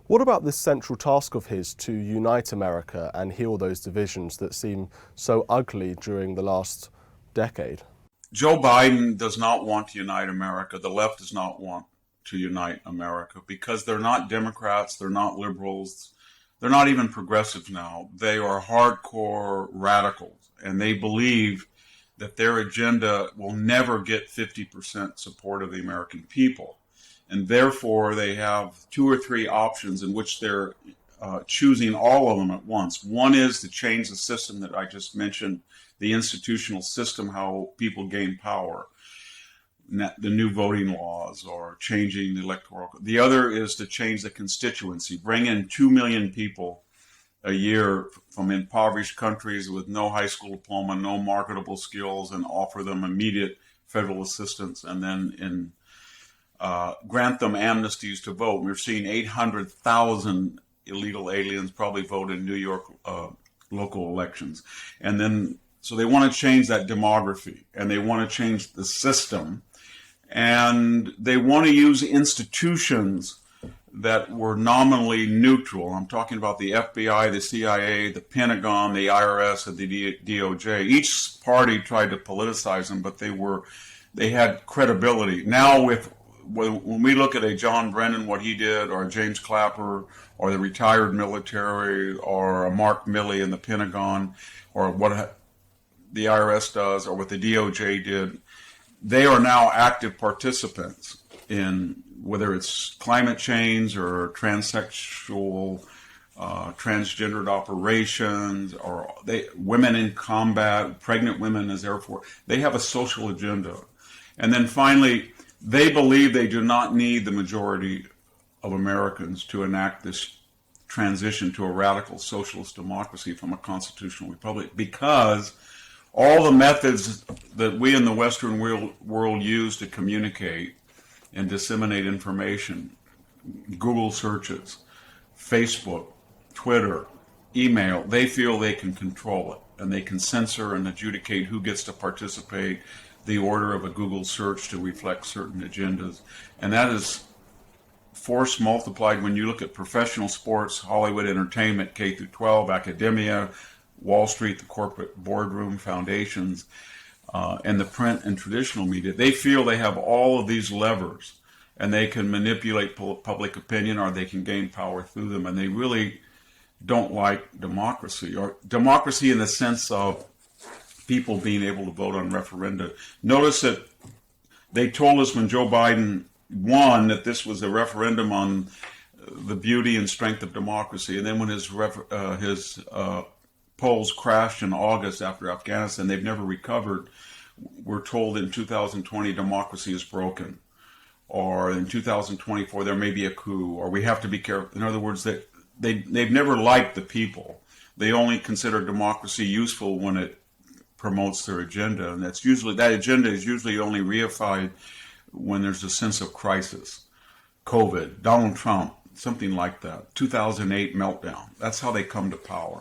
What about this central task of his to unite America and heal those divisions that seem so ugly during the last decade? Joe Biden does not want to unite America. The left does not want to unite America because they're not Democrats, they're not liberals, they're not even progressives now. They are hardcore radicals, and they believe that their agenda will never get 50% support of the American people. And therefore, they have two or three options in which they're choosing all of them at once. One is to change the system that I just mentioned, the institutional system, how people gain power, the new voting laws, or changing the electoral. The other is to change the constituency, bring in 2 million people a year from impoverished countries with no high school diploma, no marketable skills, and offer them immediate federal assistance, and then grant them amnesties to vote. We're seeing 800,000 illegal aliens probably vote in New York local elections. And then, so they want to change that demography, and they want to change the system, and they want to use institutions that were nominally neutral. I'm talking about the FBI, the CIA, the Pentagon, the IRS, and the DOJ. Each party tried to politicize them, but they had credibility. Now when we look at a John Brennan, what he did, or a James Clapper, or the retired military, or a Mark Milley in the Pentagon, or what the IRS does, or what the DOJ did, they are now active participants in whether it's climate change or transsexual, transgendered operations, or women in combat, pregnant women as Air Force. They have a social agenda. And then finally, they believe they do not need the majority of Americans to enact this transition to a radical socialist democracy from a constitutional republic, because all the methods that we in the Western world use to communicate and disseminate information, Google searches, Facebook, Twitter, email, they feel they can control it, and they can censor and adjudicate who gets to participate, the order of a Google search to reflect certain agendas. And that is force multiplied when you look at professional sports, Hollywood entertainment, K through 12, academia, Wall Street, the corporate boardroom, foundations, and the print and traditional media. They feel they have all of these levers, and they can manipulate public opinion, or they can gain power through them. And they really don't like democracy, or democracy in the sense of people being able to vote on referenda. Notice that they told us when Joe Biden won that this was a referendum on the beauty and strength of democracy. And then when his polls crashed in August after Afghanistan, they've never recovered. We're told in 2020 democracy is broken, or in 2024 there may be a coup, or we have to be careful. In other words, they've never liked the people. They only consider democracy useful when it promotes their agenda, and that agenda is usually only reified when there's a sense of crisis. COVID, Donald Trump, something like that. 2008 meltdown. That's how they come to power.